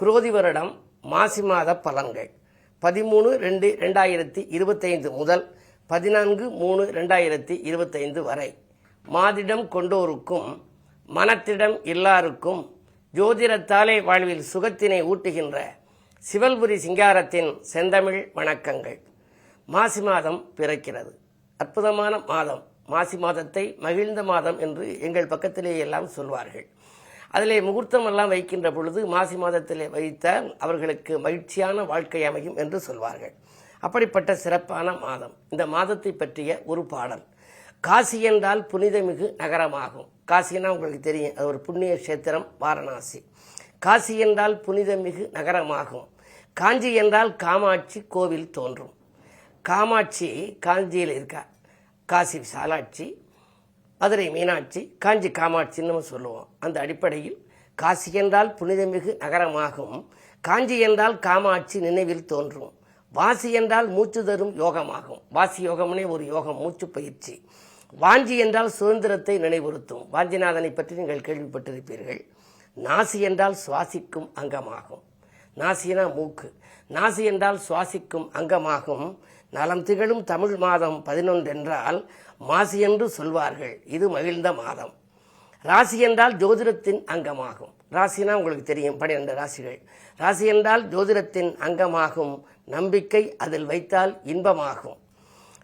குரோதி வருடம் மாசி மாத பலன்கள் 13/2/2025 முதல் 14/3/2025 வரை. மாதிடம் கொண்டோருக்கும் மனத்திடம் எல்லாருக்கும் ஜோதிடத்தாலே வாழ்வில் சுகத்தினை ஊட்டுகின்ற சிவல்புரி சிங்காரத்தின் செந்தமிழ் வணக்கங்கள். மாசி மாதம் பிறக்கிறது. அற்புதமான மாதம். மாசி மாதத்தை மகிழ்ந்த மாதம் என்று எங்கள் பக்கத்திலே எல்லாம் சொல்வார்கள். அதிலே முகூர்த்தம் எல்லாம் வைக்கின்ற பொழுது மாசி மாதத்திலே வைத்தால் அவர்களுக்கு மகிழ்ச்சியான வாழ்க்கை அமையும் என்று சொல்வார்கள். அப்படிப்பட்ட சிறப்பான மாதம். இந்த மாதத்தை பற்றிய ஒரு பாடல். காசி என்றால் புனிதமிகு நகரமாகும். காசினா உங்களுக்கு தெரியும், அது ஒரு புண்ணிய கஷேத்திரம், வாரணாசி. காசி என்றால் புனிதமிகு நகரமாகும். காஞ்சி என்றால் காமாட்சி கோவில் தோன்றும். காமாட்சி காஞ்சியில் இருக்கா. காசி விசாலாட்சி, மதுரை மீனாட்சி, காஞ்சி காமாட்சின்னு சொல்லுவோம். அந்த அடிப்படையில் காசி என்றால் புனிதமிகு நகரமாகும். காஞ்சி என்றால் காமாட்சி நினைவில் தோன்றும். வாசி என்றால் மூச்சு தரும் யோகமாகும். வாசி யோகம்னே ஒரு யோகம், மூச்சு பயிற்சி. வாஞ்சி என்றால் சுதந்திரத்தை நினைவுறுத்தும். வாஞ்சிநாதனை பற்றி நீங்கள் கேள்விப்பட்டிருப்பீர்கள். நாசி என்றால் சுவாசிக்கும் அங்கமாகும். நாசினா மூக்கு. நாசி என்றால் சுவாசிக்கும் அங்கமாகும். நலம் திகழும் தமிழ் மாதம் 11 என்றால் மாசி என்று சொல்வார்கள். இது மகிழ்ந்த மாதம். ராசி என்றால் ஜோதிடத்தின் அங்கமாகும். ராசினா உங்களுக்கு தெரியும், 12 ராசிகள். ராசி என்றால் ஜோதிடத்தின் அங்கமாகும். நம்பிக்கை அதில் வைத்தால் இன்பமாகும்.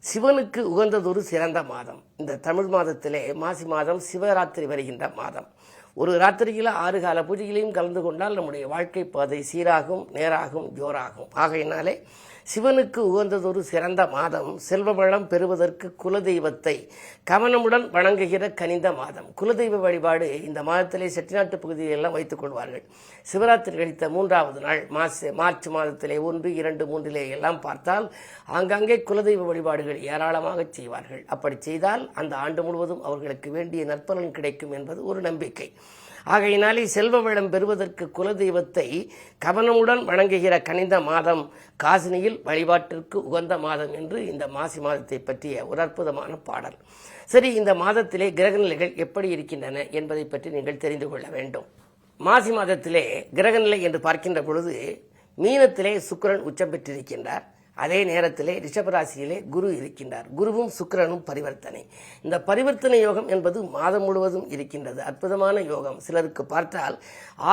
சிவனுக்கு உகந்ததொரு சிறந்த மாதம். இந்த தமிழ் மாதத்திலே மாசி மாதம் சிவராத்திரி வருகின்ற மாதம். ஒரு ராத்திரியில் 6 கால பூஜைகளையும் கலந்து கொண்டால் நம்முடைய வாழ்க்கை பாதை சீராகும், நேராகும், ஜோராகும். ஆகையினாலே சிவனுக்கு உகந்ததொரு சிறந்த மாதம். செல்வ வளம் பெறுவதற்கு குலதெய்வத்தை கவனமுடன் வணங்குகிற கனிந்த மாதம். குலதெய்வ வழிபாடு இந்த மாதத்திலே செட்டிநாட்டு பகுதியிலெல்லாம் வைத்துக் கொள்வார்கள். சிவராத்திரி கழித்த 3வது நாள் மார்ச் மாதத்திலே 1, 2, 3 எல்லாம் பார்த்தால் ஆங்காங்கே குலதெய்வ வழிபாடுகள் ஏராளமாக செய்வார்கள். அப்படி செய்தால் அந்த ஆண்டு முழுவதும் அவர்களுக்கு வேண்டிய நற்பலன் கிடைக்கும் என்பது ஒரு நம்பிக்கை. ஆகையினாலே செல்வ வளம் பெறுவதற்கு குலதெய்வத்தை கவனமுடன் வணங்குகிற கனிந்த மாதம், காசினியில் வழிபாட்டிற்கு உகந்த மாதம் என்று இந்த மாசி மாதத்தை பற்றிய ஒரு அற்புதமான பாடல். சரி, இந்த மாதத்திலே கிரகநிலைகள் எப்படி இருக்கின்றன என்பதை பற்றி நீங்கள் தெரிந்து கொள்ள வேண்டும். மாசி மாதத்திலே கிரகநிலை என்று பார்க்கின்ற பொழுது மீனத்திலே சுக்கிரன் உச்சம் பெற்றிருக்கின்றார். அதே நேரத்திலே ரிஷபராசியிலே குரு இருக்கின்றார். குருவும் சுக்கிரனும் பரிவர்த்தனை. இந்த பரிவர்த்தனை யோகம் என்பது மாதம் முழுவதும் இருக்கின்றது. அற்புதமான யோகம். சிலருக்கு பார்த்தால்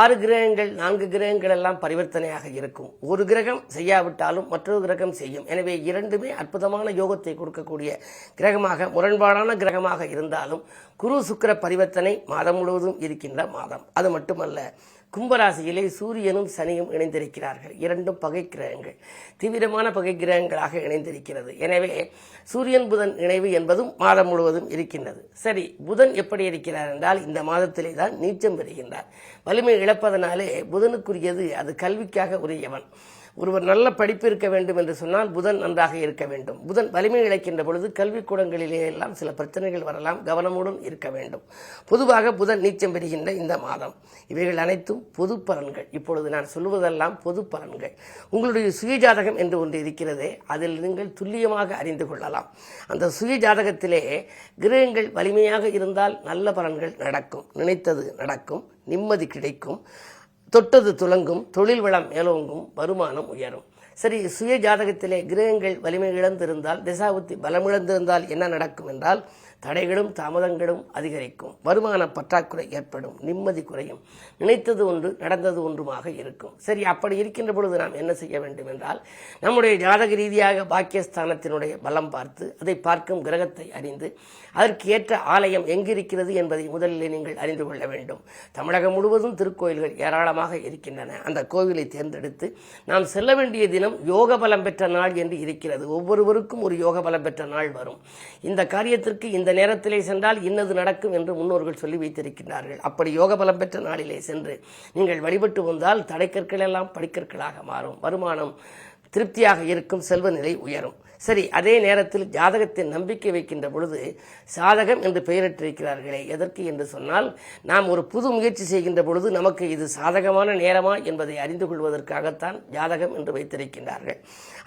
6 கிரகங்கள் 4 கிரகங்கள் எல்லாம் பரிவர்த்தனையாக இருக்கும். ஒரு கிரகம் செய்யாவிட்டாலும் மற்றொரு கிரகம் செய்யும். எனவே இரண்டுமே அற்புதமான யோகத்தை கொடுக்கக்கூடிய கிரகமாக, முரண்பாடான கிரகமாக இருந்தாலும் குரு சுக்கிர பரிவர்த்தனை மாதம் முழுவதும் இருக்கின்ற மாதம். அது மட்டுமல்ல, கும்பராசியிலே சூரியனும் சனியும் இணைந்திருக்கிறார்கள். இரண்டும் பகை கிரகங்கள், தீவிரமான பகை கிரகங்களாக இணைந்திருக்கிறது. எனவே சூரியன் புதன் இணைவு என்பதும் மாதம் முழுவதும் இருக்கின்றது. சரி, புதன் எப்படி இருக்கிறார் என்றால் இந்த மாதத்திலே தான் நீச்சம் பெறுகின்றார். வலிமை இழப்பதனாலே புதனுக்குரியது அது கல்விக்காக உரியவன். ஒருவர் நல்ல படிப்பு இருக்க வேண்டும் என்று சொன்னால் புதன் நன்றாக இருக்க வேண்டும். புதன் வலிமை இழக்கின்ற பொழுது கல்விக்கூடங்களிலே எல்லாம் சில பிரச்சனைகள் வரலாம். கவனமுடன் இருக்க வேண்டும். பொதுவாக புதன் நீச்சம் பெறுகின்ற இந்த மாதம். இவைகள் அனைத்தும் பொது பலன்கள். இப்பொழுது நான் சொல்லுவதெல்லாம் பொது பலன்கள். உங்களுடைய சுயஜாதகம் என்று ஒன்று இருக்கிறதே, அதில் நீங்கள் துல்லியமாக அறிந்து கொள்ளலாம். அந்த சுயஜாதகத்திலே கிரகங்கள் வலிமையாக இருந்தால் நல்ல பலன்கள் நடக்கும். நினைத்தது நடக்கும், நிம்மதி கிடைக்கும், தொட்டது துலங்கும், தொழில் வளம் மேலோங்கும், வருமானம் உயரும். சரி, சுய ஜாதகத்திலே கிரகங்கள் வலிமை இழந்திருந்தால், திசாபுத்தி பலமிழந்திருந்தால் என்ன நடக்கும் என்றால் தடைகளும் தாமதங்களும் அதிகரிக்கும், வருமான பற்றாக்குறை ஏற்படும், நிம்மதி குறையும், நினைத்தது ஒன்று நடந்தது ஒன்றுமாக இருக்கும். சரி, அப்படி இருக்கின்ற பொழுது நாம் என்ன செய்ய வேண்டும் என்றால் நம்முடைய ஜாதக ரீதியாக பாக்கியஸ்தானத்தினுடைய பலம் பார்த்து அதை பார்க்கும் கிரகத்தை அறிந்து அதற்கு ஏற்ற ஆலயம் எங்கிருக்கிறது என்பதை முதலில் நீங்கள் அறிந்து கொள்ள வேண்டும். தமிழகம் முழுவதும் திருக்கோயில்கள் ஏராளமாக இருக்கின்றன. அந்த கோவிலை தேர்ந்தெடுத்து நாம் செல்ல வேண்டிய தினம் யோக பலம் பெற்ற நாள் என்று இருக்கிறது. ஒவ்வொருவருக்கும் ஒரு யோக பலம் பெற்ற நாள் வரும். இந்த காரியத்திற்கு இந்த நேரத்திலே சென்றால் இன்னது நடக்கும் என்று முன்னோர்கள் சொல்லி வைத்திருக்கிறார்கள். அப்படி யோக பலம் பெற்ற நாளிலே சென்று நீங்கள் வழிபட்டு வந்தால் தடைக்கற்கள் எல்லாம் படிக்கற்களாக மாறும். வருமானம் திருப்தியாக இருக்கும், செல்வ நிலை உயரும். சரி, அதே நேரத்தில் ஜாதகத்தில் நம்பிக்கை வைக்கின்ற பொழுது சாதகம் என்று பெயரிட்டிருக்கிறார்களே, எதற்கு என்று சொன்னால், நாம் ஒரு புது முயற்சி செய்கின்ற பொழுது நமக்கு இது சாதகமான நேரமா என்பதை அறிந்து கொள்வதற்காகத்தான் ஜாதகம் என்று வைத்திருக்கின்றார்கள்.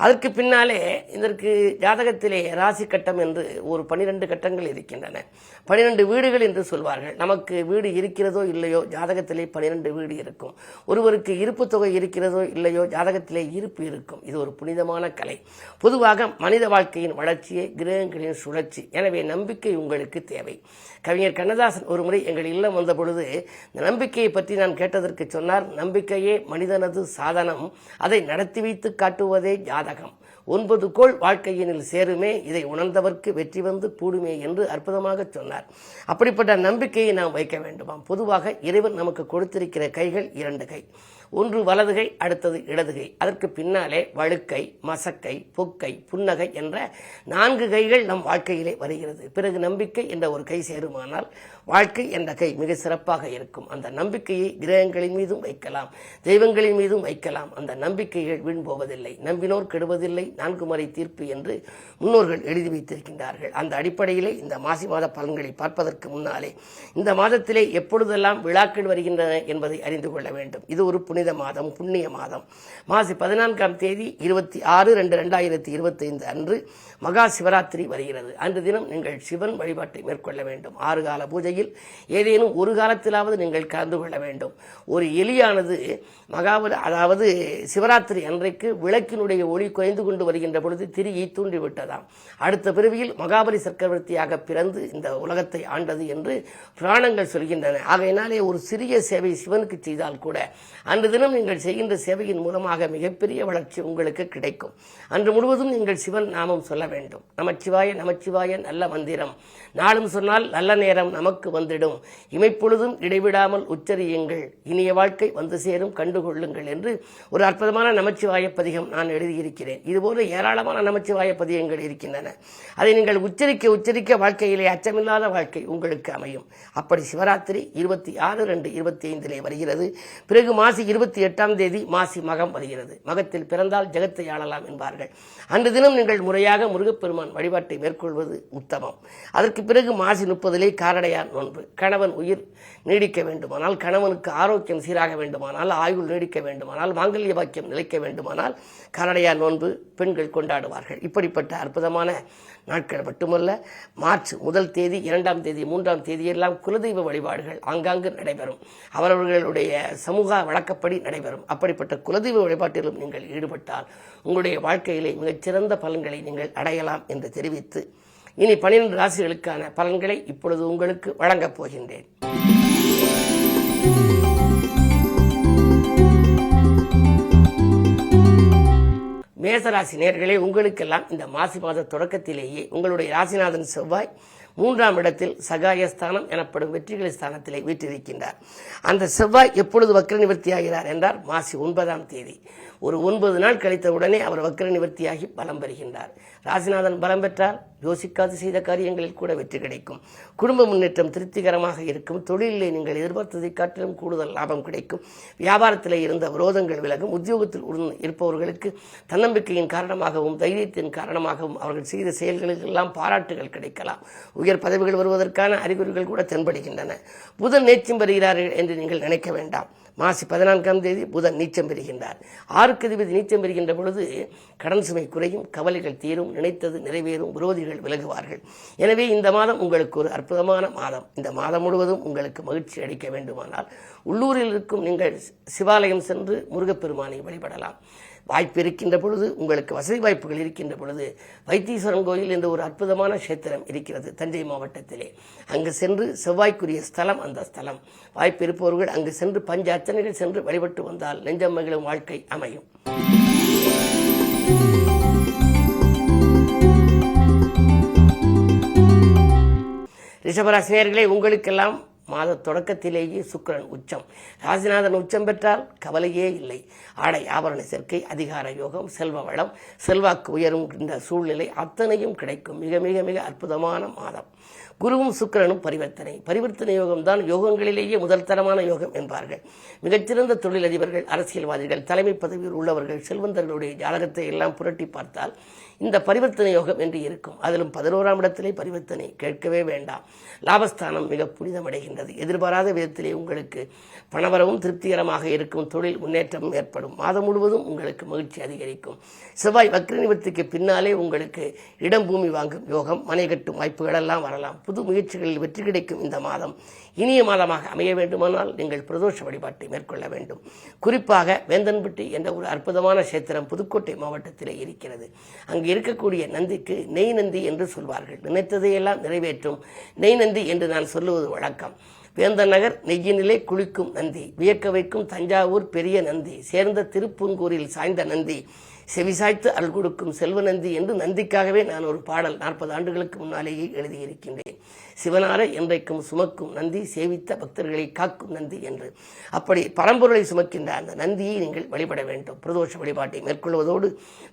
அதற்கு பின்னாலே இதற்கு ஜாதகத்திலே ராசி கட்டம் என்று ஒரு 12 கட்டங்கள் இருக்கின்றன. 12 வீடுகள் என்று சொல்வார்கள். நமக்கு வீடு இருக்கிறதோ இல்லையோ, ஜாதகத்திலே 12 வீடு இருக்கும். ஒருவருக்கு இருப்பு தொகை இருக்கிறதோ இல்லையோ, ஜாதகத்திலே இருப்பு இருக்கும். இது ஒரு புனிதமான கலை. பொதுவாக மனித வாழ்க்கையின் வளர்ச்சியே கிரகங்களின் சுழற்சி. எனவே நம்பிக்கை உங்களுக்கு தேவை. கவிஞர் கண்ணதாசன் ஒரு முறை எங்கள் இல்லம் வந்த பொழுது இந்த நம்பிக்கையை பற்றி நான் கேட்டதற்கு சொன்னார், நம்பிக்கையே மனிதனது சாதனம், அதை நடத்தி வைத்து காட்டுவதே ஜாதகம். 9 கோள் வாழ்க்கையினில் சேருமே, இதை உணர்ந்தவர்க்கு வெற்றி வந்து கூடுமே என்று அற்புதமாக சொன்னார். அப்படிப்பட்ட நம்பிக்கையை நாம் வைக்க வேண்டுமாம். பொதுவாக இறைவன் நமக்கு கொடுத்திருக்கிற கைகள் 2 கை. ஒன்று வலதுகை, அடுத்தது இடதுகை. அதற்கு பின்னாலே வழுக்கை, மசக்கை, பொக்கை, புன்னகை என்ற 4 கைகள் நம் வாழ்க்கையிலே வருகிறது. பிறகு நம்பிக்கை என்ற ஒரு கை சேருமானால் வாழ்க்கை என்ற கை மிக சிறப்பாக இருக்கும். அந்த நம்பிக்கையை கிரகங்களின் மீதும் வைக்கலாம், தெய்வங்களின் மீதும் வைக்கலாம். அந்த நம்பிக்கைகள் வீண் போவதில்லை. நம்பினோர் கெடுவதில்லை, 4 முறை தீர்ப்பு என்று முன்னோர்கள் எழுதி வைத்திருக்கின்றார்கள். அந்த அடிப்படையிலே இந்த மாசி மாத பலன்களை பார்ப்பதற்கு முன்னாலே இந்த மாதத்திலே எப்பொழுதெல்லாம் விழாக்கள் வருகின்றன என்பதை அறிந்து கொள்ள வேண்டும். இது ஒரு புனித மாதம், புண்ணிய மாதம். மாசி 14ஆம் தேதி 26/2/2025 அன்று மகா சிவராத்திரி வருகிறது. அன்று தினம் நீங்கள் சிவன் வழிபாட்டை மேற்கொள்ள வேண்டும். 6 கால பூஜையில் ஏதேனும் ஒரு காலத்திலாவது நீங்கள் கலந்து கொள்ள வேண்டும். ஒரு எலியானது அதாவது சிவராத்திரி அன்றைக்கு விளக்கினுடைய ஒளி குறைந்து கொண்டு வருகின்ற பொழுது திரியை தூண்டிவிட்டதாம். அடுத்த பிறவியில் மகாபலி சக்கரவர்த்தியாக பிறந்து இந்த உலகத்தை ஆண்டது என்று புராணங்கள் சொல்கின்றன. ஆகையினாலே ஒரு சிறிய சேவை சிவனுக்கு செய்தால் கூட அன்று தினம் நீங்கள் செய்கின்ற சேவையின் மூலமாக மிகப்பெரிய வளர்ச்சி உங்களுக்கு கிடைக்கும். அன்று முழுவதும் நீங்கள் சிவன் நாமம் சொல்ல வேண்டும். நமச்சிவாய நமச்சிவாய நல்ல மந்திரம் நாளும் சொன்னால் நல்ல நேரம் நமக்கு வந்திடும். இமைப்பொழுதும் இடைவிடாமல் உச்சரியுங்கள், இனிய வாழ்க்கை வந்து சேரும் கண்டுகொள்ளுங்கள் என்று ஒரு அற்புதமான நமச்சிவாய பதிகம் நான் எழுதியிருக்கிறேன். இதுபோல ஏராளமான நமச்சிவாய பதிகங்கள் இருக்கின்றன. அதை நீங்கள் உச்சரிக்க வாழ்க்கையிலே அச்சமில்லாத வாழ்க்கை உங்களுக்கு அமையும். அப்படி சிவராத்திரி 26/2/25 வருகிறது. பிறகு மாசி 28ஆம் தேதி மாசி மகம் வருகிறது. மகத்தில் பிறந்தால் ஜெகத்தை ஆளலாம் என்பார்கள். அன்று தினம் நீங்கள் முறையாக முருகப்பெருமான் வழிபாட்டை மேற்கொள்வது உத்தமம். அதற்கு பிறகு மாசி 30 காரடையார் நோன்பு. கணவன் உயிர் நீடிக்க வேண்டுமானால், கணவனுக்கு ஆரோக்கியம் சீராக வேண்டுமானால், ஆயுள் நீடிக்க வேண்டுமானால், மாங்கல்ய பாக்கியம் நிலைக்க வேண்டுமானால் காரடையார் நோன்பு பெண்கள் கொண்டாடுவார்கள். இப்படிப்பட்ட அற்புதமான நாட்கள் மட்டுமல்ல, மார்ச் 1 தேதி 2ஆம் தேதி 3ஆம் தேதியெல்லாம் குலதெய்வ வழிபாடுகள் ஆங்காங்கு நடைபெறும். அவரவர்களுடைய சமூக வழக்கப்படி நடைபெறும். அப்படிப்பட்ட குலதெய்வ வழிபாட்டிலும் நீங்கள் ஈடுபட்டால் உங்களுடைய வாழ்க்கையிலே மிகச்சிறந்த பலன்களை நீங்கள் அடையலாம் என்று தெரிவித்து, இனி 12 ராசிகளுக்கான பலன்களை இப்பொழுது உங்களுக்கு வழங்கப் போகின்றேன். மேசராசி நேயர்களே, உங்களுக்கெல்லாம் இந்த மாசி மாத தொடக்கத்திலேயே உங்களுடைய ராசிநாதன் செவ்வாய் 3ஆம் இடத்தில் சகாயஸ்தானம் எனப்படும் வெற்றிகள் ஸ்தானத்திலே வீற்றிருக்கின்றார். அந்த செவ்வாய் எப்பொழுது வக்ர நிவர்த்தி ஆகிறார் என்றால் மாசி 9ஆம் தேதி. ஒரு 9 நாள் கழித்த உடனே அவர் வக்ர நிவர்த்தியாகி பலம் பெறுகின்றார். ராசிநாதன் பலம் பெற்றால் யோசிக்காது செய்த காரியங்களில் கூட வெற்றி கிடைக்கும். குடும்ப முன்னேற்றம் திருப்திகரமாக இருக்கும். தொழிலிலே நீங்கள் எதிர்பார்த்ததை காட்டிலும் கூடுதல் லாபம் கிடைக்கும். வியாபாரத்திலே இருந்த விரோதங்கள் விலகும். உத்தியோகத்தில் இருப்பவர்களுக்கு தன்னம்பிக்கையின் காரணமாகவும் தைரியத்தின் காரணமாகவும் அவர்கள் செய்த செயல்களுக்கெல்லாம் பாராட்டுகள் கிடைக்கலாம். உயர் பதவிகள் வருவதற்கான அறிகுறிகள் கூட தென்படுகின்றன. புதன் நீச்சம் பெறுகிறார்கள் என்று நீங்கள் நினைக்க வேண்டாம். மாசி 14ஆம் தேதி புதன் நீச்சம் பெறுகின்றார். 6க்கு அதிபதி நீச்சம் பெறுகின்ற பொழுது கடன் சுமை குறையும், கவலைகள் தீரும், நினைத்தது நிறைவேறும், விரோதிகள் விலகுவார்கள். எனவே இந்த மாதம் உங்களுக்கு ஒரு அற்புதமான மாதம். இந்த மாதம் முழுவதும் உங்களுக்கு மகிழ்ச்சி அளிக்க வேண்டுமானால் உள்ளூரில் இருக்கும் நீங்கள் சிவாலயம் சென்று முருகப்பெருமானை வழிபடலாம். வாய்ப்பு இருக்கின்ற பொழுது, உங்களுக்கு வசதி வாய்ப்புகள் இருக்கின்ற பொழுது, வைத்தீஸ்வரன் கோயில் என்ற ஒரு அற்புதமான கஷேத்திரம் இருக்கிறது தஞ்சை மாவட்டத்திலே. அங்கு சென்று செவ்வாய்க்குரிய ஸ்தலம் அந்த ஸ்தலம். வாய்ப்பு இருப்பவர்கள் அங்கு சென்று பஞ்ச அர்ச்சனைகள் சென்று வழிபட்டு வந்தால் நெஞ்சம் மகிழும் வாழ்க்கை அமையும். ரிஷபராசி நேயர்களே, உங்களுக்கெல்லாம் மாத தொடக்கத்திலேயே சுக்கிரன் உச்சம். ராசிநாதன் உச்சம் பெற்றால் கவலையே இல்லை. ஆடை ஆபரண சேர்க்கை, அதிகார யோகம், செல்வ வளம், செல்வாக்கு உயரும் சூழ்நிலை அத்தனையும் கிடைக்கும். மிக மிக மிக அற்புதமான மாதம். குருவும் சுக்கிரனும் பரிவர்த்தனை யோகம் தான் யோகங்களிலேயே முதல் தரமான யோகம் என்பார்கள். மிகச்சிறந்த தொழிலதிபர்கள், அரசியல்வாதிகள், தலைமை பதவியில் உள்ளவர்கள், செல்வந்தர்களுடைய ஜாதகத்தை எல்லாம் புரட்டி பார்த்தால் இந்த பரிவர்த்தனை யோகம் என்று இருக்கும். அதிலும் 11ஆம் இடத்திலே பரிவர்த்தனை கேட்கவே வேண்டாம். லாபஸ்தானம் மிக புனிதமடைகின்றது. எதிர்பாராத விதத்திலே உங்களுக்கு பணவரவும் திருப்திகரமாக இருக்கும். தொழில் முன்னேற்றமும் ஏற்படும். மாதம் முழுவதும் உங்களுக்கு மகிழ்ச்சி அதிகரிக்கும். செவ்வாய் வக்ர நிவர்த்திக்கு பின்னாலே உங்களுக்கு இடம் பூமி வாங்கும் யோகம், மனை கட்டும் வாய்ப்புகள் எல்லாம் வரலாம். புது முயற்சிகளில் வெற்றி கிடைக்கும். இந்த மாதம் இனிய மாதமாக அமைய வேண்டுமானால் நீங்கள் பிரதோஷ வழிபாட்டை மேற்கொள்ள வேண்டும். குறிப்பாக வேந்தன்பட்டி என்ற ஒரு அற்புதமான கஷேத்திரம் புதுக்கோட்டை மாவட்டத்திலே இருக்கிறது. அங்கு இருக்கக்கூடிய நந்திக்கு நெய் நந்தி என்று சொல்வார்கள். நினைத்ததையெல்லாம் நிறைவேற்றும் நெய் நந்தி என்று நான் சொல்லுவது வழக்கம். வேந்தன் நகர் நெய்யினிலே குளிக்கும் நந்தி, வியக்க வைக்கும் தஞ்சாவூர் பெரிய நந்தி, சேர்ந்த திருப்பூங்கூரில் சாய்ந்த நந்தி, செவிசாய்த்து அருள் கொடுக்கும் செல்வ நந்தி என்று நந்திக்காகவே நான் ஒரு பாடல் 40 ஆண்டுகளுக்கு முன்னாலேயே எழுதியிருக்கின்றேன். சிவனார என்றைக்கும் சுமக்கும் நந்தி, சேவித்த பக்தர்களை காக்கும் நந்தி என்று. அப்படி பரம்பொருளை சுமக்கின்ற அந்த நந்தியை நீங்கள் வழிபட வேண்டும். பிரதோஷ வழிபாட்டை மேற்கொள்வதோடு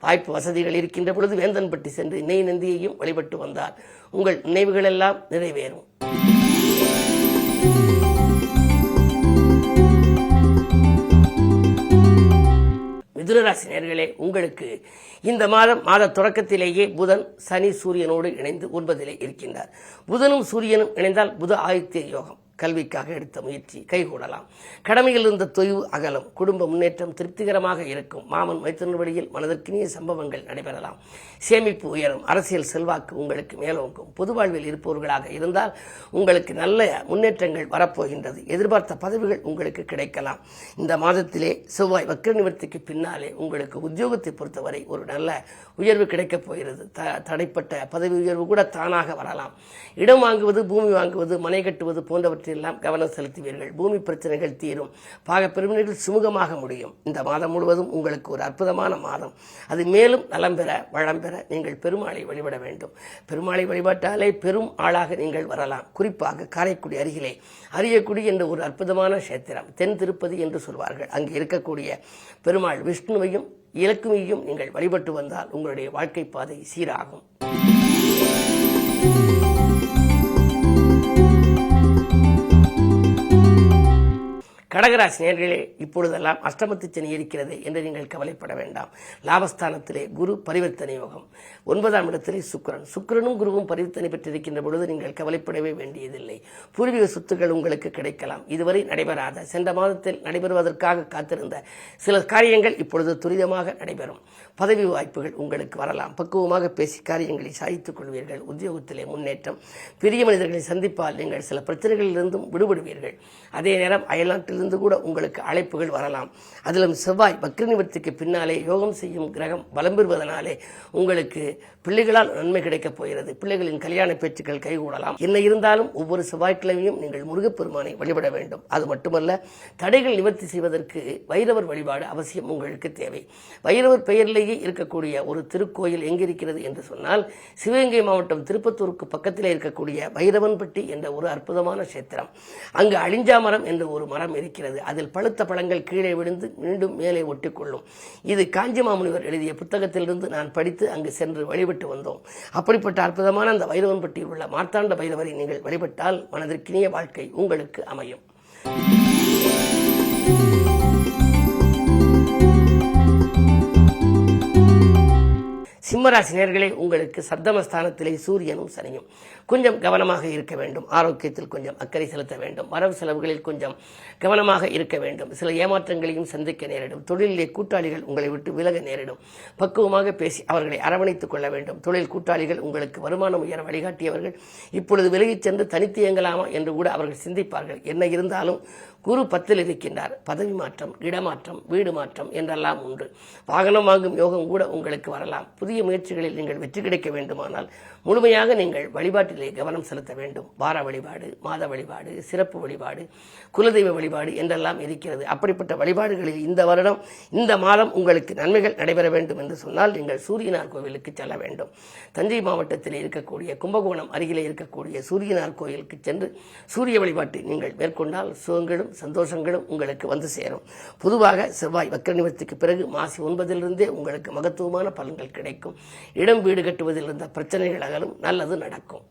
வாய்ப்பு வசதிகள் இருக்கின்ற பொழுது வேந்தன்பட்டி சென்று நெய் நந்தியையும் வழிபட்டு வந்தால் உங்கள் நினைவுகள் எல்லாம் நிறைவேறும். மிதுனராசி நேயர்களே, உங்களுக்கு இந்த மாத தொடக்கத்திலேயே புதன் சனி சூரியனோடு இணைந்து 9 இருக்கின்றார். புதனும் சூரியனும் இணைந்தால் புத ஆதித்ய யோகம். கல்விக்காக எடுத்த முயற்சி கைகூடலாம். கடமையில் இருந்த தொய்வு அகலும். குடும்ப முன்னேற்றம் திருப்திகரமாக இருக்கும். மாமன் மைத்துனர் வழியில் மனதிற்கினிய சம்பவங்கள் நடைபெறலாம். சேமிப்பு உயரும். அரசியல் செல்வாக்கு உங்களுக்கு மேலோங்கும். பொது வாழ்வில் இருப்பவர்களாக இருந்தால் உங்களுக்கு நல்ல முன்னேற்றங்கள் வரப்போகின்றது. எதிர்பார்த்த பதவிகள் உங்களுக்கு கிடைக்கலாம். இந்த மாதத்திலே செவ்வாய் வக்ர நிவர்த்திக்கு பின்னாலே உங்களுக்கு உத்தியோகத்தை பொறுத்தவரை ஒரு நல்ல உயர்வு கிடைக்கப் போகிறது. தடைப்பட்ட பதவி உயர்வு கூட தானாக வரலாம். இடம் வாங்குவது, பூமி வாங்குவது, மனை கட்டுவது போன்றவற்றை எல்லாம் கவனம் செலுத்துவீர்கள். பூமி பிரச்சனைகள் தீரும். பாகப்பிரிவினைகள் சுமூகமாக முடியும். இந்த மாதம் முழுவதும் உங்களுக்கு ஒரு அற்புதமான மாதம். அது மேலும் நலம் பெற, வளம் பெற நீங்கள் பெருமாளை வழிபட வேண்டும். பெருமாளை வழிபாட்டாலே பெரும் ஆளாக நீங்கள் வரலாம். குறிப்பாக காரைக்குடி அருகிலே அரியக்குடி என்ற ஒரு அற்புதமான கஷேத்திரம், தென் திருப்பதி என்று சொல்வார்கள். அங்கு இருக்கக்கூடிய பெருமாள் விஷ்ணுவையும் இலக்குமியையும் நீங்கள் வழிபட்டு வந்தால் உங்களுடைய வாழ்க்கை பாதை சீராகும். கடகராசி நேயர்களே, இப்பொழுதெல்லாம் அஷ்டமத்து சனி இருக்கிறது என்று நீங்கள் கவலைப்பட வேண்டாம். லாபஸ்தானத்திலே குரு பரிவர்த்தனை யோகம். 9ஆம் இடத்திலே சுக்கிரனும் குருவும் பரிவர்த்தனை பெற்றிருக்கின்ற பொழுது நீங்கள் கவலைப்படவே வேண்டியதில்லை. பூர்வீக சொத்துக்கள் உங்களுக்கு கிடைக்கலாம். இதுவரை நடைபெறாத, சென்ற மாதத்தில் நடைபெறுவதற்காக காத்திருந்த சில காரியங்கள் இப்பொழுது துரிதமாக நடைபெறும். பதவி வாய்ப்புகள் உங்களுக்கு வரலாம். பக்குவமாக பேசி காரியங்களை சாதித்துக் கொள்வீர்கள். உத்தியோகத்திலே முன்னேற்றம். பெரிய மனிதர்களை சந்திப்பால் நீங்கள் சில பிரச்சனைகளிலிருந்தும் விடுபடுவீர்கள். அதே நேரம் அயல்நாட்டிலிருந்து கூட உங்களுக்கு அழைப்புகள் வரலாம். அதிலும் செவ்வாய் வக்ர நிவர்த்திக்கு பின்னாலே யோகம் செய்யும் கிரகம் பலம் பெறுவதனாலே உங்களுக்கு பிள்ளைகளால் நன்மை கிடைக்கப் போகிறது. பிள்ளைகளின் கல்யாண பேச்சுக்கள் கைகூடலாம். என்ன இருந்தாலும் ஒவ்வொரு செவ்வாய்க்கிழமையும் நீங்கள் முருகப்பெருமானை வழிபட வேண்டும். அது மட்டுமல்ல, தடைகள் நிவர்த்தி செய்வதற்கு வைரவர் வழிபாடு அவசியம் உங்களுக்கு தேவை. வைரவர் பெயரிலேயே இருக்கக்கூடிய ஒரு திருக்கோயில் எங்கிருக்கிறது என்று சொன்னால், சிவகங்கை மாவட்டம் திருப்பத்தூருக்கு பக்கத்திலே இருக்கக்கூடிய வைரவன்பட்டி என்ற ஒரு அற்புதமான கஷேத்திரம். அங்கு அழிஞ்சாமரம் என்ற ஒரு மரம் இருக்கிறது. அதில் பழுத்த பழங்கள் கீழே விழுந்து மீண்டும் மேலே ஒட்டிக்கொள்ளும். இது காஞ்சி மாமுனிவர் எழுதிய புத்தகத்திலிருந்து நான் படித்து அங்கு சென்று வழிபட்டு வந்தோம். அப்படிப்பட்ட அற்புதமான அந்த வைரவன்பட்டியில் உள்ள மார்த்தாண்ட பைரவரை நீங்கள் வழிபட்டால் மனதிற்கினிய வாழ்க்கை உங்களுக்கு அமையும். சிம்மராசி நேயர்களே, உங்களுக்கு சப்தமஸ்தானத்திலே சூரியனும் சனியும். கொஞ்சம் கவனமாக இருக்க வேண்டும். ஆரோக்கியத்தில் கொஞ்சம் அக்கறை செலுத்த வேண்டும். வரவு செலவுகளில் கொஞ்சம் கவனமாக இருக்க வேண்டும். சில ஏமாற்றங்களையும் சந்திக்க நேரிடும். தொழிலிலே கூட்டாளிகள் உங்களை விட்டு விலக நேரிடும். பக்குவமாக பேசி அவர்களை அரவணைத்துக் கொள்ள வேண்டும். தொழில் கூட்டாளிகள் உங்களுக்கு வருமானம் உயர வழிகாட்டியவர்கள் இப்பொழுது விலகிச் சென்று தனித்து இயங்கலாமா என்று கூட அவர்கள் சிந்திப்பார்கள். என்ன இருந்தாலும் குரு 10ல் இருக்கின்றார். பதவி மாற்றம், இடமாற்றம், வீடு மாற்றம் என்றெல்லாம் உண்டு. வாகனம் வாங்கும் யோகம் கூட உங்களுக்கு வரலாம். புதிய முயற்சிகளில் நீங்கள் வெற்றி கிடைக்க வேண்டுமானால் முழுமையாக நீங்கள் வழிபாட்டிலே கவனம் செலுத்த வேண்டும். வார வழிபாடு, மாத வழிபாடு, சிறப்பு வழிபாடு, குலதெய்வ வழிபாடு என்றெல்லாம் இருக்கிறது. அப்படிப்பட்ட வழிபாடுகளில் இந்த வருடம் இந்த மாதம் உங்களுக்கு நன்மைகள் நடைபெற வேண்டும் என்று சொன்னால் நீங்கள் சூரியனார் கோவிலுக்கு செல்ல வேண்டும். தஞ்சை மாவட்டத்தில் இருக்கக்கூடிய கும்பகோணம் அருகிலே இருக்கக்கூடிய சூரியனார் கோயிலுக்கு சென்று சூரிய வழிபாட்டை நீங்கள் மேற்கொண்டால் சுகங்களும் சந்தோஷங்களும் உங்களுக்கு வந்து சேரும். பொதுவாக செவ்வாய் வக்ர நிவர்த்திக்கு பிறகு மாசி 9லிருந்தே உங்களுக்கு மகத்துவமான பலன்கள் கிடைக்கும். இடம் வீடு கட்டுவதில் இருந்த பிரச்சனைகள் அகலும், நல்லது நடக்கும்.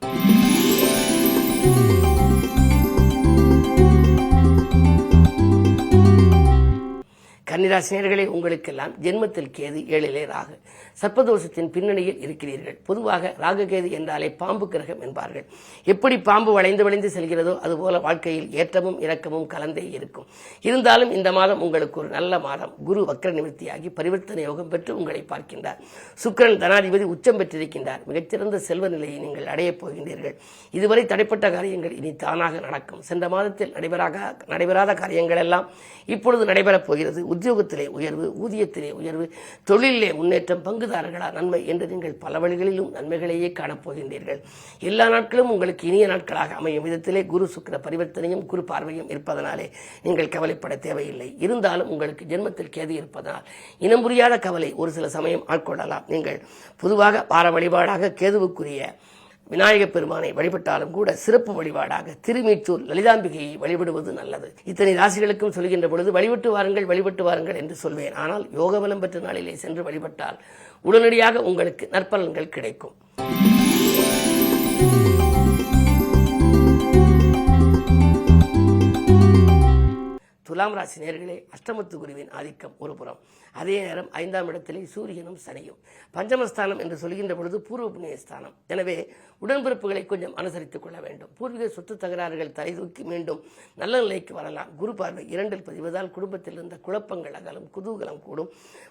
கன்னிராசினியர்களே, உங்களுக்கெல்லாம் ஜென்மத்தில் கேது, 7லே ராகு, சர்ப்பதோஷத்தின் பின்னணியில் இருக்கிறீர்கள். பொதுவாக ராகுகேது என்றாலே பாம்பு கிரகம் என்பார்கள். எப்படி பாம்பு வளைந்து வளைந்து செல்கிறதோ அதுபோல வாழ்க்கையில் ஏற்றமும் இறக்கமும் கலந்தே இருக்கும். இருந்தாலும் இந்த மாதம் உங்களுக்கு ஒரு நல்ல மாதம். குரு வக்ர நிவர்த்தியாகி பரிவர்த்தனை யோகம் பெற்று உங்களை பார்க்கின்றார். சுக்கிரன் தனாதிபதி உச்சம் பெற்றிருக்கின்றார். மிகச்சிறந்த செல்வ நிலையை நீங்கள் அடையப் போகின்றீர்கள். இதுவரை தடைப்பட்ட காரியங்கள் இனி தானாக நடக்கும். சென்ற மாதத்தில் நடைபெறாத காரியங்கள் எல்லாம் இப்பொழுது நடைபெறப் போகிறது. உத்தியோகத்திலே உயர்வு, ஊதியத்திலே உயர்வு, தொழிலே முன்னேற்றம், பங்குதாரர்களா நன்மை என்று நீங்கள் பல வழிகளிலும் நன்மைகளையே காணப்போகின்றீர்கள். எல்லா நாட்களும் உங்களுக்கு இனிய நாட்களாக அமையும் விதத்திலே குரு சுக்கிர பரிவர்த்தனையும் குரு பார்வையும் இருப்பதனாலே நீங்கள் கவலைப்பட தேவையில்லை. இருந்தாலும் உங்களுக்கு ஜென்மத்தில் கேது இருப்பதனால் இனம் புரியாத கவலை ஒரு சில சமயம் ஆட்கொள்ளலாம். நீங்கள் பொதுவாக வார வழிபாடாக கேதுவுக்குரிய விநாயகப் பெருமானை வழிபட்டாலும் கூட சிறப்பு வழிபாடாக திருமீச்சூர் லலிதாம்பிகையை வழிபடுவது நல்லது. இத்தனை ராசிகளுக்கும் சொல்கின்ற பொழுது வழிபட்டு வாருங்கள் என்று சொல்வேன். ஆனால் யோகபலம் பெற்ற நாளிலே சென்று வழிபட்டால் உடனடியாக உங்களுக்கு நற்பலன்கள் கிடைக்கும். துலாம் ராசி நேயர்களே, அஷ்டமத்து குருவின் ஆதிக்கம் ஒரு புறம், அதே நேரம் 5ஆம் இடத்திலே சூரியனும் சனியும். பஞ்சமஸ்தானம் என்று சொல்கின்ற பொழுது பூர்வ புண்ணியஸ்தானம். எனவே உடன்பிறப்புகளை கொஞ்சம் அனுசரித்துக் கொள்ள வேண்டும். பூர்வீக சொத்து தகராறுகள் தலைதூக்கி மீண்டும் நல்ல நிலைக்கு வரலாம். குரு பார்வை 2ல் பதிவதால் குடும்பத்தில் இருந்த குழப்பங்கள் அகலும், குதூகலம் கூடும்.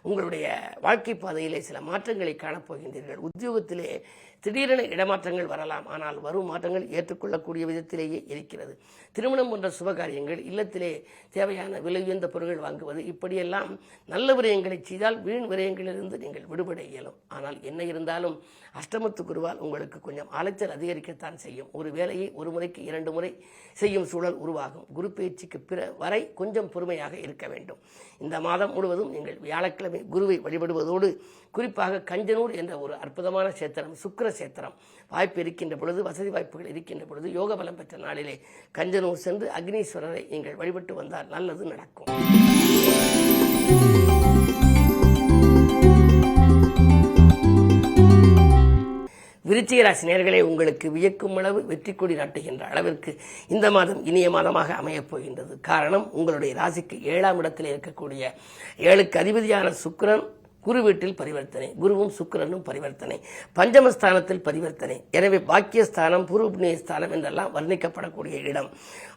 உங்களுடைய வாழ்க்கை பாதையிலே சில மாற்றங்களை காணப்போகின்றீர்கள். உத்தியோகத்திலே திடீரென இடமாற்றங்கள் வரலாம். ஆனால் வரும் மாற்றங்கள் ஏற்றுக்கொள்ளக்கூடிய விதத்திலேயே இருக்கிறது. திருமணம் போன்ற சுபகாரியங்கள், இல்லத்திலே தேவையான விலை உயர்ந்த பொருட்கள் வாங்குவது, இப்படியெல்லாம் நல்ல விரயங்களை செய்தால் வீண் விரயங்களிலிருந்து நீங்கள் விடுபட இயலும். ஆனால் என்ன இருந்தாலும் அஷ்டமத்து குருவால் உங்களுக்கு கொஞ்சம் அலைச்சல் அதிகரிக்கத்தான் செய்யும். ஒரு வேலையை ஒரு முறைக்கு 2 முறை செய்யும் சூழல் உருவாகும். குரு பயிற்சிக்கு வரை கொஞ்சம் பொறுமையாக இருக்க வேண்டும். இந்த மாதம் முழுவதும் நீங்கள் வியாழக்கிழமை குருவை வழிபடுவதோடு குறிப்பாக கஞ்சனூர் என்ற ஒரு அற்புதமான சேத்திரம், சுக்கிர சேத்திரம், வாய்ப்பு இருக்கின்ற பொழுது, வசதி வாய்ப்புகள் இருக்கின்ற பொழுது, யோக பலம் பெற்ற நாளிலே கஞ்சனூர் சென்று அக்னீஸ்வரரை நீங்கள் வழிபட்டு வந்தால் நல்லது நடக்கும். விருச்சிக ராசி நேயர்களே, உங்களுக்கு வியக்கும் அளவு வெற்றி கொடி நாட்டுகின்ற அளவிற்கு இந்த மாதம் இனிய மாதமாக அமையப் போகின்றது. காரணம், உங்களுடைய ராசிக்கு 7ஆம் இடத்தில் இருக்கக்கூடிய 7க்கு அதிபதியான சுக்கிரன் குரு வீட்டில் பரிவர்த்தனை, குருவும் சுக்கிரனும் பரிவர்த்தனை, பஞ்சமஸ்தானத்தில் பரிவர்த்தனை. எனவே பாக்கியஸ்தானம், பூர்வ புண்ணியஸ்தானம் என்றெல்லாம் வர்ணிக்கப்படக்கூடிய இடம்.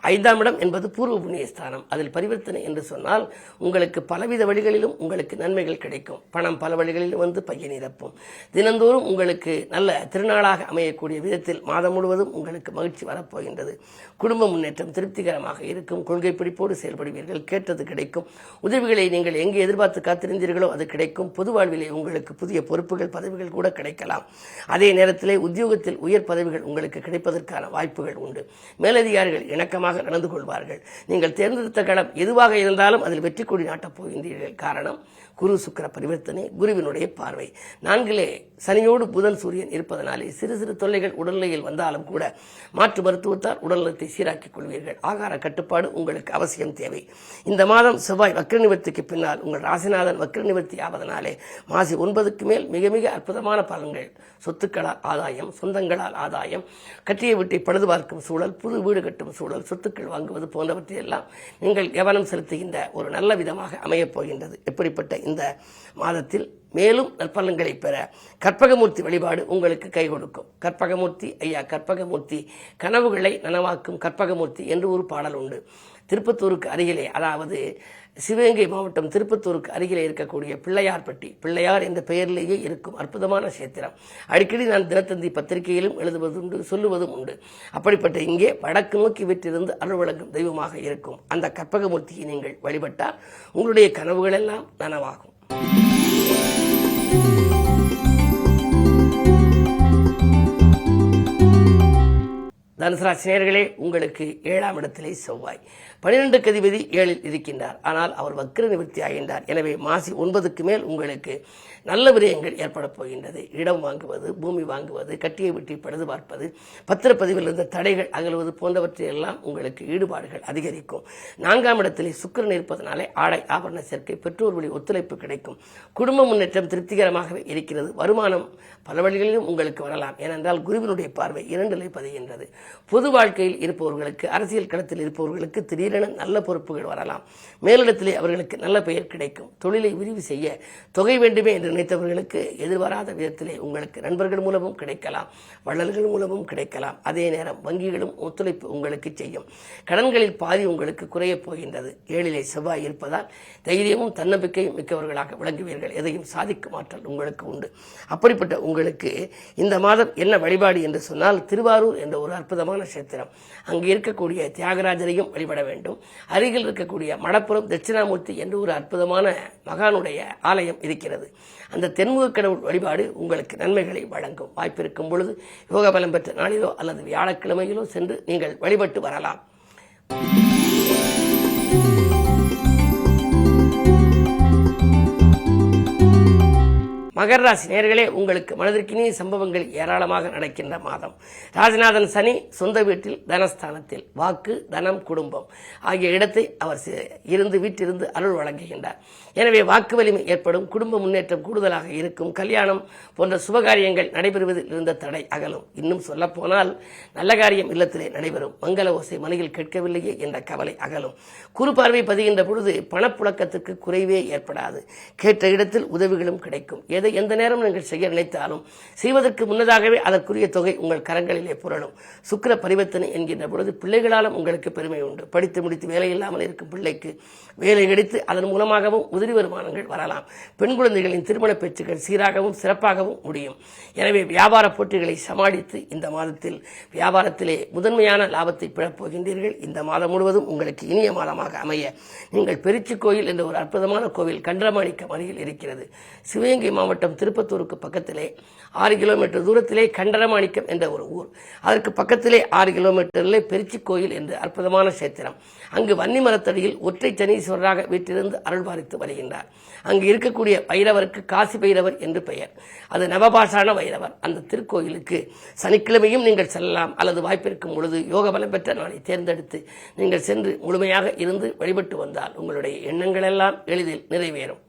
5ஆம் இடம் என்பது பூர்வ புண்ணியஸ்தானம். அதில் பரிவர்த்தனை என்று சொன்னால் உங்களுக்கு பலவித வழிகளிலும் உங்களுக்கு நன்மைகள் கிடைக்கும். பணம் பல வழிகளிலும் வந்து பைய நிரப்பும். தினந்தோறும் உங்களுக்கு நல்ல திருநாளாக அமையக்கூடிய விதத்தில் மாதம் முழுவதும் உங்களுக்கு மகிழ்ச்சி வரப்போகின்றது. குடும்ப முன்னேற்றம் திருப்திகரமாக இருக்கும். கொள்கை பிடிப்போடு செயல்படுவீர்கள். கேட்டது கிடைக்கும். உதவிகளை நீங்கள் எங்கே எதிர்பார்த்து காத்திருந்தீர்களோ அது கிடைக்கும். பொது வாழ்விலே உங்களுக்கு புதிய பொறுப்புகள், பதவிகள் கூட கிடைக்கலாம். அதே நேரத்திலே உத்தியோகத்தில் உயர் பதவிகள் உங்களுக்கு கிடைப்பதற்கான வாய்ப்புகள் உண்டு. மேலதிகாரிகள் இணக்கமாக நடந்து கொள்வார்கள். நீங்கள் தேர்ந்தெடுத்த களம் எதுவாக இருந்தாலும் அதில் வெற்றி கொடி நாட்டப் போகின்றீர்கள். காரணம், குரு சுக்கிர பரிவர்த்தனை, குருவினுடைய பார்வை. 4லே சனியோடு புதன் சூரியன் இருப்பதனாலே சிறு சிறு தொல்லைகள் உடல்நிலையில் வந்தாலும் கூட மாற்று மருத்துவத்தால் உடல்நலத்தை சீராக்கிக் கொள்வீர்கள். ஆகார கட்டுப்பாடு உங்களுக்கு அவசியம் தேவை. இந்த மாதம் செவ்வாய் வக்ர நிவர்த்திக்கு பின்னால் உங்கள் ராசிநாதன் வக்ர நிவர்த்தி ஆவதனாலே மாசி 9க்கு மேல் மிக மிக அற்புதமான பலன்கள். சொத்துக்களால் ஆதாயம், சொந்தங்களால் ஆதாயம், கட்டிய வீட்டை பழுது பார்க்கும் சூழல், புது வீடு கட்டும் சூழல், சொத்துக்கள் வாங்குவது போன்றவற்றையெல்லாம் நீங்கள் கவனம் செலுத்துகின்ற ஒரு நல்ல விதமாக அமையப் போகின்றது. எப்படிப்பட்ட இந்த மாதத்தில் மேலும் நற்பலன்களை பெற கற்பகமூர்த்தி வழிபாடு உங்களுக்கு கை கொடுக்கும். கற்பகமூர்த்தி ஐயா, கற்பகமூர்த்தி கனவுகளை நனவாக்கும் கற்பகமூர்த்தி என்று ஒரு பாடல் உண்டு. திருப்பத்தூருக்கு அருகிலே, அதாவது சிவகங்கை மாவட்டம் திருப்பத்தூருக்கு அருகிலே இருக்கக்கூடிய பிள்ளையார்பட்டி, பிள்ளையார் என்ற பெயரிலேயே இருக்கும் அற்புதமான கஷேத்திரம். அடிக்கடி நான் தினத்தந்தி பத்திரிகையிலும் எழுதுவதுண்டு, சொல்லுவதும் உண்டு. அப்படிப்பட்ட இங்கே வடக்கு நோக்கி விற்றிருந்து அருள் வழங்கும் தெய்வமாக இருக்கும் அந்த கற்பகமூர்த்தியை நீங்கள் வழிபட்டால் உங்களுடைய கனவுகள் எல்லாம் நனவாகும். தனுசு ராசி நேயர்களே, உங்களுக்கு 7ஆம் இடத்திலே செவ்வாய் 12 அதிபதி 7இல் இருக்கின்றார். ஆனால் அவர் வக்ர நிவர்த்தி ஆகின்றார். எனவே மாசி 9க்கு மேல் உங்களுக்கு நல்ல விரயங்கள் ஏற்பட போகின்றது. இடம் வாங்குவது, பூமி வாங்குவது, கட்டியை விட்டி பழுது பார்ப்பது, பத்திரப்பதிவில் இருந்த தடைகள் அகலுவது போன்றவற்றையெல்லாம் உங்களுக்கு ஈடுபாடுகள் அதிகரிக்கும். 4ஆம் இடத்திலே சுக்கிரன் இருப்பதனாலே ஆடை ஆபரண சேர்க்கை, பெற்றோர் வழி ஒத்துழைப்பு கிடைக்கும். குடும்ப முன்னேற்றம் திருப்திகரமாகவே இருக்கிறது. வருமானம் பல வழிகளிலும் உங்களுக்கு வரலாம். ஏனென்றால் குருவினுடைய பார்வை 2ல் பதிகின்றது. பொது வாழ்க்கையில் இருப்பவர்களுக்கு, அரசியல் களத்தில் இருப்பவர்களுக்கு திடீரென நல்ல பொறுப்புகள் வரலாம். மேலிடத்திலே அவர்களுக்கு நல்ல பெயர் கிடைக்கும். தொழிலை விரிவு செய்ய தொகை வேண்டுமே என்று நினைத்தவர்களுக்கு எதிர்பாராத விதத்திலே உங்களுக்கு நண்பர்கள் மூலமும் கிடைக்கலாம், வள்ளல்கள் மூலமும் கிடைக்கலாம். அதே நேரம் வங்கிகளும் ஒத்துழைப்பு உங்களுக்கு செய்யும். கடன்களில் பாதி உங்களுக்கு குறையப் போகின்றது. 7லே செவ்வாய் இருப்பதால் தைரியமும் தன்னம்பிக்கையும் மிக்கவர்களாக விளங்குவீர்கள். எதையும் சாதிக்கும் ஆற்றல் உங்களுக்கு உண்டு. அப்படிப்பட்ட உங்களுக்கு இந்த மாதம் என்ன வழிபாடு என்று சொன்னால், திருவாரூர் என்ற ஒரு அற்புதமான கஷேத்திரம். அங்கு இருக்கக்கூடிய தியாகராஜரையும் வழிபட வேண்டும். அருகில் இருக்கக்கூடிய மடப்புறம் தட்சிணாமூர்த்தி என்று ஒரு அற்புதமான மகானுடைய ஆலயம் இருக்கிறது. அந்த தென்முக கடவுள் வழிபாடு உங்களுக்கு நன்மைகளை வழங்கும். வாய்ப்பிருக்கும் பொழுது யோக பலம் பெற்ற நாளிலோ அல்லது வியாழக்கிழமையிலோ சென்று நீங்கள் வழிபட்டு வரலாம். மகர ராசி நேயர்களே, உங்களுக்கு மனதிற்கினிய சம்பவங்கள் ஏராளமாக நடக்கின்ற மாதம். ராஜநாதன் சனி சொந்த வீட்டில் தனஸ்தானத்தில் வாக்கு, தனம், குடும்பம் ஆகிய இடத்தை அவர் இருந்து வீட்டிலிருந்து அருள் வழங்குகின்றார். எனவே வாக்கு வலிமை ஏற்படும். குடும்ப முன்னேற்றம் கூடுதலாக இருக்கும். கல்யாணம் போன்ற சுபகாரியங்கள் நடைபெறுவதில் இருந்த தடை அகலும். இன்னும் சொல்ல போனால் நல்ல காரியம் இல்லத்திலே நடைபெறும். மங்கள ஓசை மனையில் கேட்கவில்லையே என்ற கவலை அகலும். குறுபார்வை பதிகின்ற பொழுது பணப்புழக்கத்துக்கு குறைவே ஏற்படாது. கேட்ட இடத்தில் உதவிகளும் கிடைக்கும். எந்த நேரம் நீங்கள் செய்ய நினைத்தாலும் செய்வதற்கு முன்னதாகவே அதற்குரிய தொகை உங்கள் கரங்களிலே புரளும். சுக்கிர பரிவர்த்தனை என்கின்ற பொழுது பிள்ளைகளாலும் உங்களுக்கு பெருமை உண்டு. படித்து முடித்து வேலை இல்லாமல் இருக்கும் பிள்ளைக்கு வேலை கிடைத்து அதன் மூலமாகவும் உதிரி வருமானங்கள் வரலாம். பெண் குழந்தைகளின் திருமண பேச்சுக்கள் சீராகவும் சிறப்பாகவும் முடியும். எனவே வியாபார போட்டிகளை சமாளித்து இந்த மாதத்தில் வியாபாரத்திலே முதன்மையான லாபத்தை பெறப்போகின்றீர்கள். இந்த மாதம் முழுவதும் உங்களுக்கு இனிய மாதமாக அமைய நீங்கள் பெருச்சி கோயில் என்ற ஒரு அற்புதமான கோவில் கண்டரமாணிக்கம் அருகில் இருக்கிறது. சிவகங்கை மாவட்டம் திருப்பத்தூருக்கு பக்கத்திலே 6 கிலோமீட்டர் தூரத்திலே கண்டரமாணிக்கம் என்ற ஒரு ஊர். அதற்கு பக்கத்திலே 6 கிலோமீட்டரிலே பெருச்சி கோயில் என்று அற்புதமான கஷேத்திரம். அங்கு வன்னி மரத்தடியில் ஒற்றை சனீஸ்வரராக வீட்டிலிருந்து அருள்பாலித்து வருகின்றார். அங்கு இருக்கக்கூடிய பைரவருக்கு காசி பைரவர் என்று பெயர். அது நவபாஷான பைரவர். அந்த திருக்கோயிலுக்கு சனிக்கிழமையும் நீங்கள் செல்லலாம். அல்லது வாய்ப்பிருக்கும் பொழுது யோக பலம் பெற்ற நாளை தேர்ந்தெடுத்து நீங்கள் சென்று முழுமையாக இருந்து வழிபட்டு வந்தால் உங்களுடைய எண்ணங்கள் எல்லாம் எளிதில் நிறைவேறும்.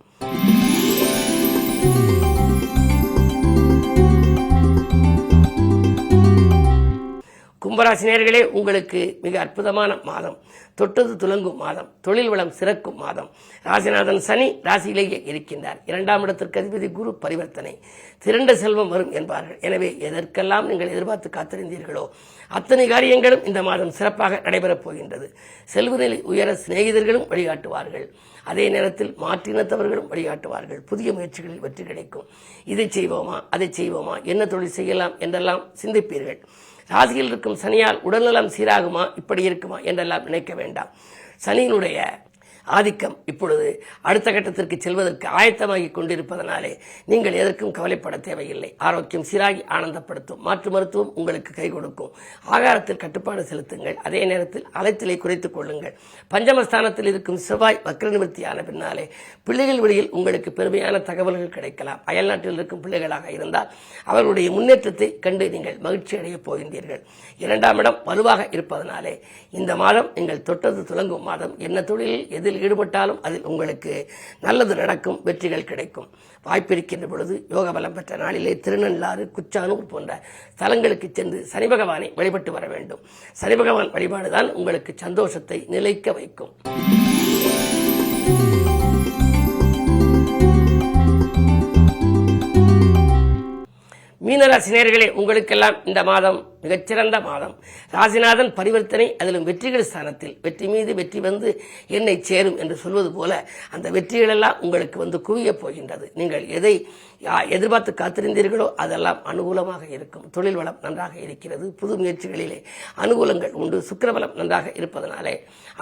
கும்பராசி நேயர்களே, உங்களுக்கு மிக அற்புதமான மாதம். தொட்டது துலங்கும் மாதம். தொழில் வளம் சிறக்கும் மாதம். ராசிநாதன் சனி ராசியிலேயே இருக்கின்றார். 2ஆம் இடத்திற்கு அதிபதி குரு பரிவர்த்தனை. திரண்ட செல்வம் வரும் என்பார்கள். எனவே எதற்கெல்லாம் நீங்கள் எதிர்பார்த்து காத்திருந்தீர்களோ அத்தனை காரியங்களும் இந்த மாதம் சிறப்பாக நடைபெறப் போகின்றது. செல்வநிலை உயர சிநேகிதர்களும் வழிகாட்டுவார்கள். அதே நேரத்தில் மாற்றினத்தவர்களும் வழிகாட்டுவார்கள். புதிய முயற்சிகளில் வெற்றி கிடைக்கும். இதை செய்வோமா, அதை செய்வோமா, என்ன தொழில் செய்யலாம் என்றெல்லாம் சிந்திப்பீர்கள். ராசியில் இருக்கும் சனியால் உடல்நலம் சீராகுமா, இப்படி இருக்குமா என்றெல்லாம் நினைக்க வேண்டாம். சனியினுடைய ஆதிக்கம் இப்பொழுது அடுத்த கட்டத்திற்கு செல்வதற்கு ஆயத்தமாகி கொண்டிருப்பதனாலே நீங்கள் எதற்கும் கவலைப்பட தேவையில்லை. ஆரோக்கியம் சீராகி ஆனந்தப்படுத்தும். மாற்று மருத்துவம் உங்களுக்கு கை கொடுக்கும். ஆகாரத்தில் கட்டுப்பாடு செலுத்துங்கள். அதே நேரத்தில் அலைச்சலை குறைத்துக் கொள்ளுங்கள். பஞ்சமஸ்தானத்தில் இருக்கும் செவ்வாய் வக்ர நிவர்த்தியான பின்னாலே பிள்ளைகள் வழியில் உங்களுக்கு பெருமையான தகவல்கள் கிடைக்கலாம். அயல்நாட்டில் இருக்கும் பிள்ளைகளாக இருந்தால் அவர்களுடைய முன்னேற்றத்தை கண்டு நீங்கள் மகிழ்ச்சி அடையப் போகின்றீர்கள். 2ஆம் இடம் வலுவாக இருப்பதனாலே இந்த மாதம் நீங்கள் தொட்டது துலங்கும் மாதம். என்ன தொழிலில் எதில் ஈடுபட்டாலும் அதில் உங்களுக்கு நல்லது நடக்கும். வெற்றிகள் கிடைக்கும். வாய்ப்பிருக்கின்ற பொழுது யோக பலம் பெற்ற நாளிலே திருநள்ளாறு, குச்சானூர் போன்ற ஸ்தலங்களுக்கு சென்று சனி பகவானை வழிபட்டு வர வேண்டும். சனி பகவான் வழிபாடுதான் உங்களுக்கு சந்தோஷத்தை நிலைக்க வைக்கும். மீனராசி நேயர்களே, உங்களுக்கெல்லாம் இந்த மாதம் மிகச்சிறந்த மாதம். ராசிநாதன் பரிவர்த்தனை, அதிலும் வெற்றிகள் ஸ்தானத்தில் வெற்றி மீது வெற்றி வந்து என்னை சேரும் என்று சொல்வது போல அந்த வெற்றிகள் எல்லாம் உங்களுக்கு வந்து குவியப் போகின்றது. நீங்கள் எதை எதிர்பார்த்து காத்திருந்தீர்களோ அதெல்லாம் அனுகூலமாக இருக்கும். தொழில் வளம் நன்றாக இருக்கிறது. புது முயற்சிகளிலே அனுகூலங்கள் உண்டு. சுக்கிரபலம் நன்றாக இருப்பதனாலே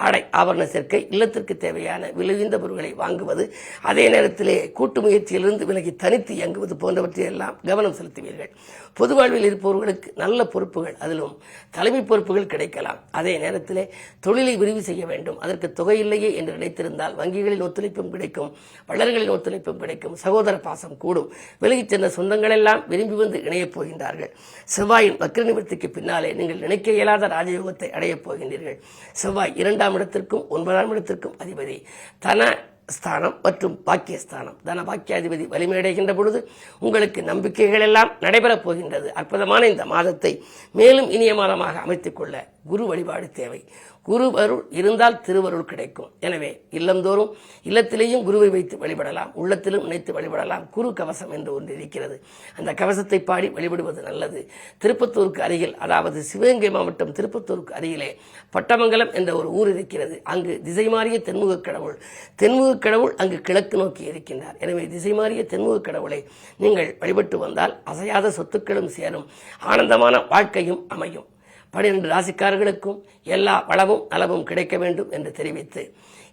ஆடை ஆபரண சேர்க்கை, இல்லத்திற்கு தேவையான விலையுந்த பொருட்களை வாங்குவது, அதே நேரத்திலே கூட்டு முயற்சியிலிருந்து விலகி தனித்து இயங்குவது போன்றவற்றையெல்லாம் கவனம் செலுத்துவீர்கள். பொது வாழ்வில் இருப்பவர்களுக்கு நல்ல பொறுப்புகள், அதிலும் தலைமை பொறுப்புகள் கிடைக்கலாம். அதே நேரத்திலே தொழிலை விரிவு செய்ய வேண்டும். அதற்கு தொகை இல்லையே என்று நினைத்திருந்தால் வங்கிகளின் ஒத்துழைப்பும் கிடைக்கும், வள்ளல்களின் ஒத்துழைப்பும் கிடைக்கும். சகோதர பாசம் கூடும். விலகிச் சென்ற சொந்தங்கள் எல்லாம் விரும்பி வந்து இணையப் போகின்றார்கள். செவ்வாயின் வக்ர நிவர்த்திக்கு பின்னாலே நீங்கள் நினைக்க இயலாத ராஜயோகத்தை அடையப் போகின்றீர்கள். செவ்வாய் 2ஆம் இடத்திற்கும் 9ஆம் இடத்திற்கும் அதிபதி. தன ஸ்தானம் மற்றும் பாக்கியஸ்தானம். தன பாக்கியாதிபதி வலிமையடைகின்ற பொழுது உங்களுக்கு நம்பிக்கைகள் எல்லாம் நடைபெறப் போகின்றது. அற்புதமான இந்த மாதத்தை மேலும் இனிய மாதமாக அமைத்துக் கொள்ள குரு வழிபாடு தேவை. குரு அருள் இருந்தால் திருவருள் கிடைக்கும். எனவே இல்லந்தோறும் இல்லத்திலேயும் குருவை வைத்து வழிபடலாம், உள்ளத்திலும் நினைத்து வழிபடலாம். குரு கவசம் என்று ஒன்று இருக்கிறது. அந்த கவசத்தை பாடி வழிபடுவது நல்லது. திருப்பத்தூருக்கு அருகில், அதாவது சிவகங்கை மாவட்டம் திருப்பத்தூருக்கு அருகிலே பட்டமங்கலம் என்ற ஒரு ஊர் இருக்கிறது. அங்கு திசை மாறிய தென்முக கடவுள், தென்முக கடவுள் அங்கு கிழக்கு நோக்கி இருக்கின்றார். எனவே திசை மாறிய தென்முக கடவுளை நீங்கள் வழிபட்டு வந்தால் அசையாத சொத்துக்களும் சேரும், ஆனந்தமான வாழ்க்கையும் அமையும். 12 ராசிக்காரர்களுக்கும் எல்லா வளமும் நலமும் கிடைக்க வேண்டும் என்று தெரிவித்து,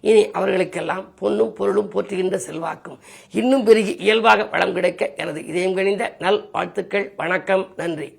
இனி அவர்களுக்கெல்லாம் பொன்னும் பொருளும் போற்றுகின்ற செல்வாக்கும் இன்னும் பெருகி இயல்பாக வளம் கிடைக்க எனது இதயம் கனிந்த நல் வாழ்த்துக்கள். வணக்கம். நன்றி.